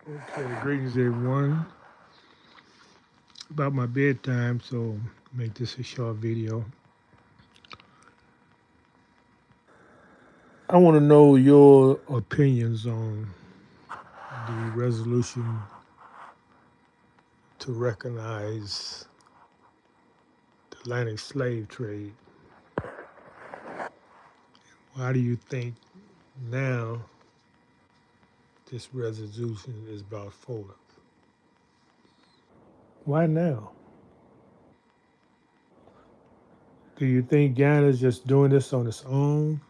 Okay, greetings everyone. About my bedtime, so make this a short video. I want to know your opinions on the resolution to recognize the Atlantic slave trade. Why do you think now this resolution is brought forward? Why now? Do you think Ghana's just doing this on its own,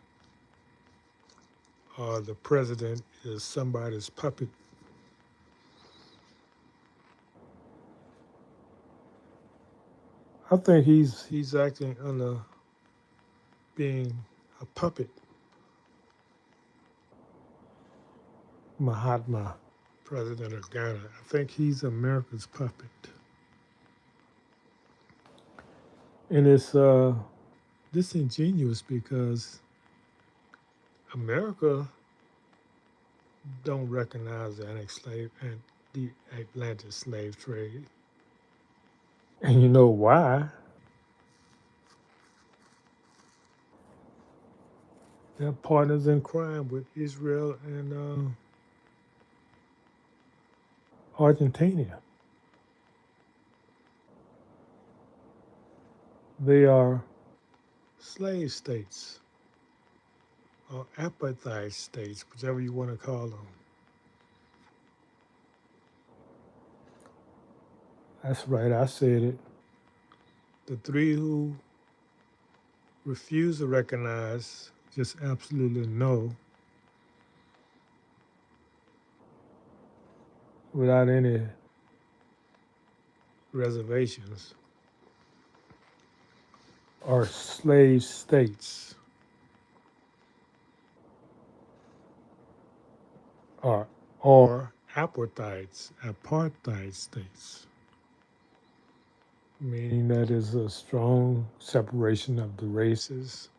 or the president is somebody's puppet? I think he's acting under being a puppet. Mahatma, president of Ghana. I think he's America's puppet. And it's disingenuous because America don't recognize the Atlantic slave trade. And you know why? They're partners in crime with Israel and Argentina. They are slave states or apartheid states, whichever you want to call them. That's right, I said it. The three who refuse to recognize, just absolutely no, without any reservations, are slave states, or, or apartheid states, meaning that is a strong separation of the races.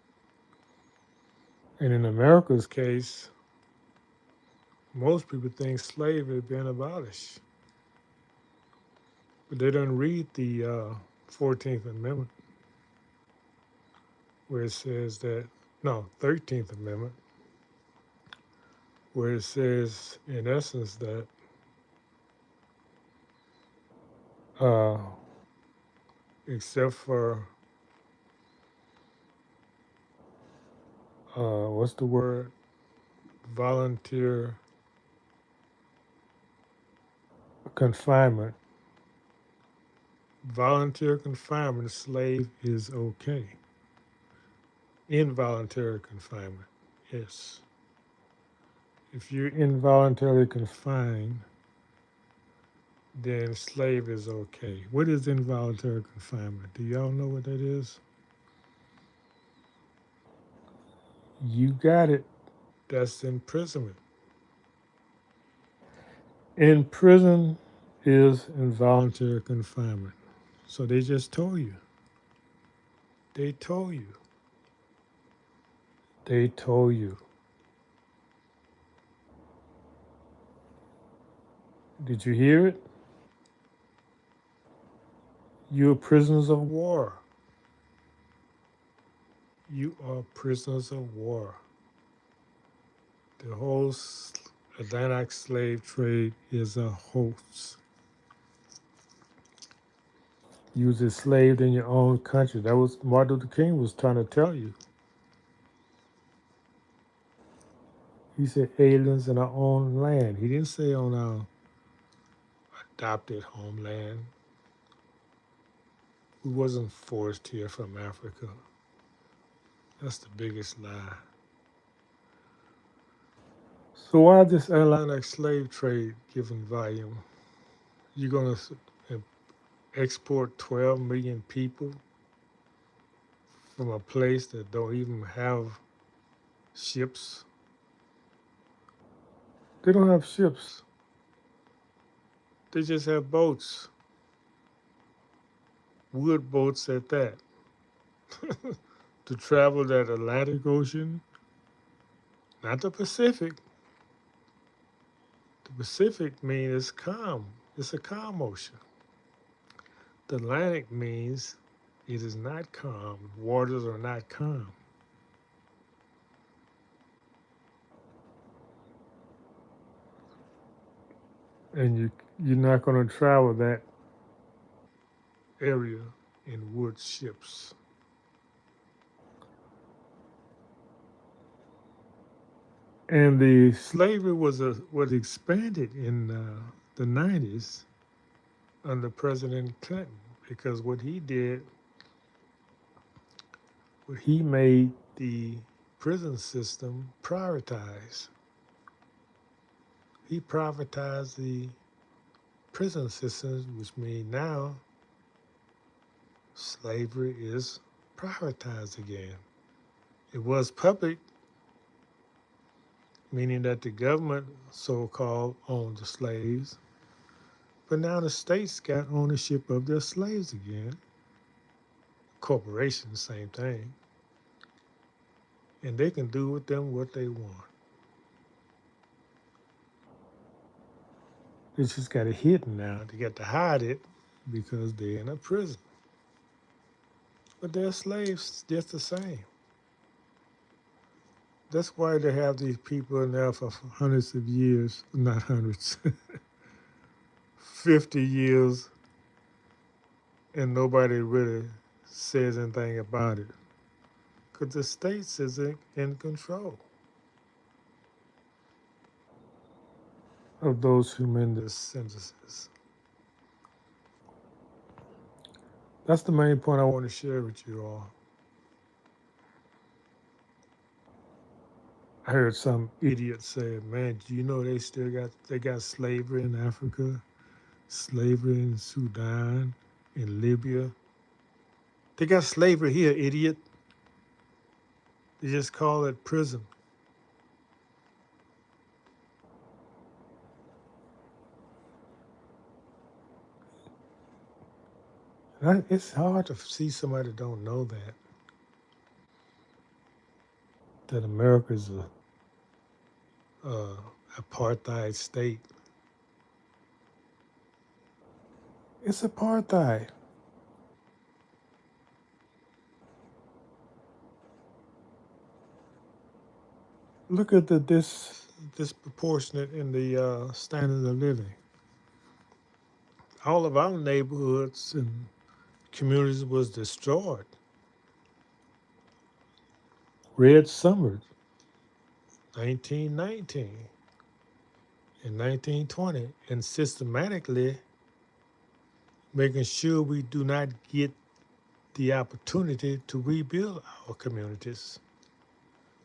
And in America's case, most people think slavery has been abolished. But they don't read the 14th Amendment, where it says that, no, 13th Amendment, where it says, in essence, that uh, except for, what's the word? Volunteer confinement. Volunteer confinement, slave is okay. Involuntary confinement, yes. If you're involuntarily confined, then slave is okay. What is involuntary confinement? Do y'all know what that is? You got it. That's imprisonment. In prison is involuntary confinement. So they just told you. They told you. They told you. Did you hear it? You're prisoners of war. You are prisoners of war. The whole Atlantic slave trade is a hoax. You was enslaved in your own country. That was Martin Luther King was trying to tell you. He said aliens in our own land. He didn't say on our adopted homeland. We wasn't forced here from Africa. That's the biggest lie. So why this Atlantic slave trade giving volume? You're going to export 12 million people from a place that don't even have ships. They don't have ships. They just have boats. Wood boats at that. To travel that Atlantic Ocean, not the Pacific, The Pacific means it's calm. It's a calm ocean. The Atlantic means it is not calm. Waters are not calm. And you're not going to travel that area in wood ships. And the slavery was expanded in the 90s under President Clinton because what he made the prison system privatize. He privatized the prison systems, which means now slavery is privatized again. It was public, meaning that the government so-called owned the slaves, but now the states got ownership of their slaves again. Corporations, same thing. And they can do with them what they want. They just got it hidden now. They got to hide it because they're in a prison. But they're slaves just the same. That's why they have these people in there for hundreds of years, not hundreds, 50 years, and nobody really says anything about it. Because the states is in control of those tremendous sentences. That's the main point I want to share with you all. I heard some idiot say, "Man, do you know they got slavery in Africa, slavery in Sudan, in Libya? They got slavery here, idiot. They just call it prison." It's hard to see somebody that don't know that America is a apartheid state. It's apartheid. Look at the disproportionate in the standard of living. All of our neighborhoods and communities was destroyed. Red Summers, 1919 and 1920, and systematically making sure we do not get the opportunity to rebuild our communities.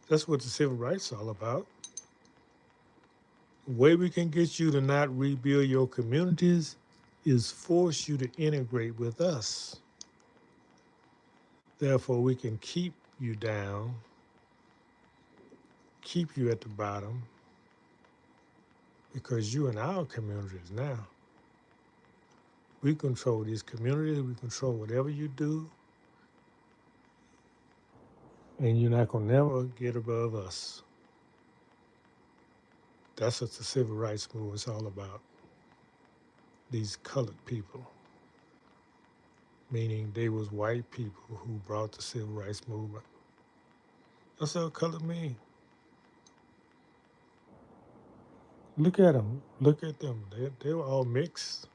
That's what the civil rights are all about. The way we can get you to not rebuild your communities is force you to integrate with us. Therefore, we can keep you down, keep you at the bottom, because you're in our communities now. We control these communities, we control whatever you do, and you're not going to never get above us. That's what the civil rights movement is all about. These colored people, meaning they was white people who brought the civil rights movement. That's what colored mean. Look at them. Look at them. They were all mixed.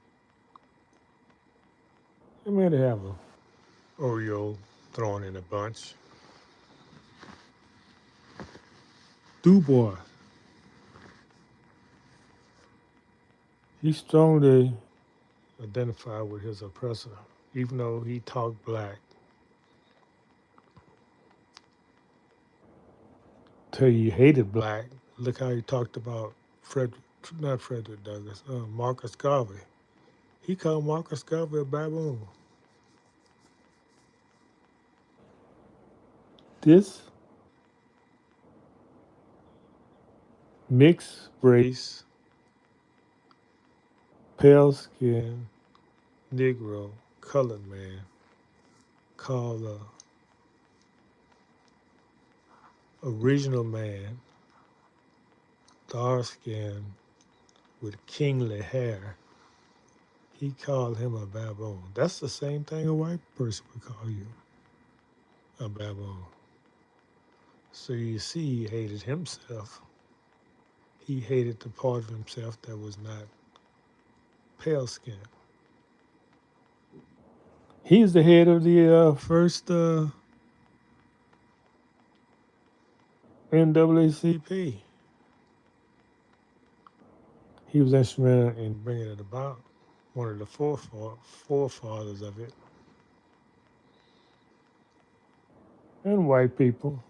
They may have a Oreo thrown in a bunch. Du Bois, he strongly identified with his oppressor, even though he talked black. Tell you he hated black. Look how he talked about not Frederick Douglass, Marcus Garvey. He called Marcus Garvey a baboon. This mixed race, pale skin, Negro, colored man called a original man, dark skinned, with kingly hair, he called him a baboon. That's the same thing a white person would call you, a baboon. So you see, he hated himself. He hated the part of himself that was not pale skin. He's the head of the first NAACP. He was instrumental in bringing it about, one of the forefathers of it. And white people,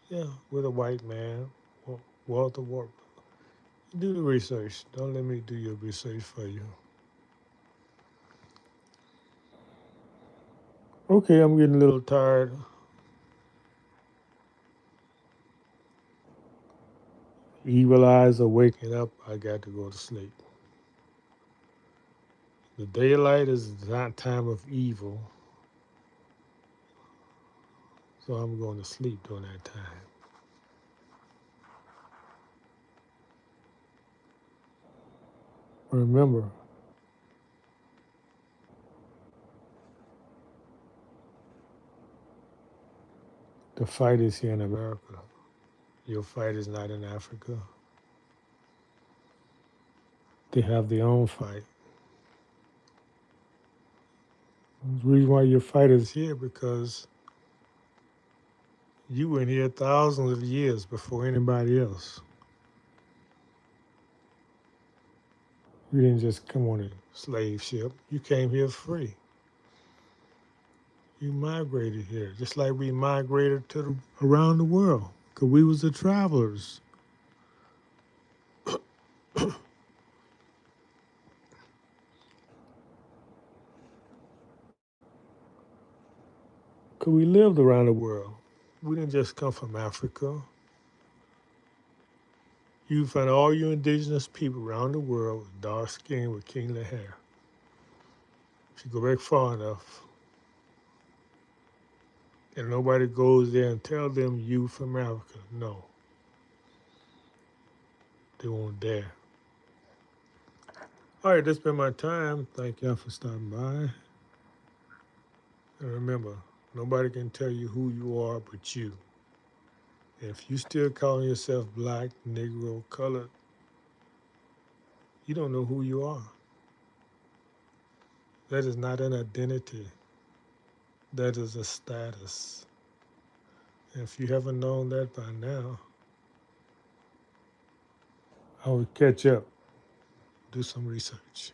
yeah, with a white man, Walter Warp. Do the research. Don't let me do your research for you. Okay, I'm getting a little tired. Evil eyes are waking up. I got to go to sleep. The daylight is not time of evil, so I'm going to sleep during that time. Remember, the fight is here in America. Your fight is not in Africa. They have their own fight. The reason why your fight is here because you were here thousands of years before anybody else. You didn't just come on a slave ship. You came here free. You migrated here, just like we migrated around the world, because we was the travelers. Because we lived around the world. We didn't just come from Africa. You find all your indigenous people around the world with dark skin with kingly hair. If you go back far enough, and nobody goes there and tell them you from Africa. No, they won't dare. All right, that's been my time. Thank y'all for stopping by. And remember, nobody can tell you who you are but you. If you still calling yourself black, Negro, colored, you don't know who you are. That is not an identity. That is a status. And if you haven't known that by now, I would catch up. Do some research.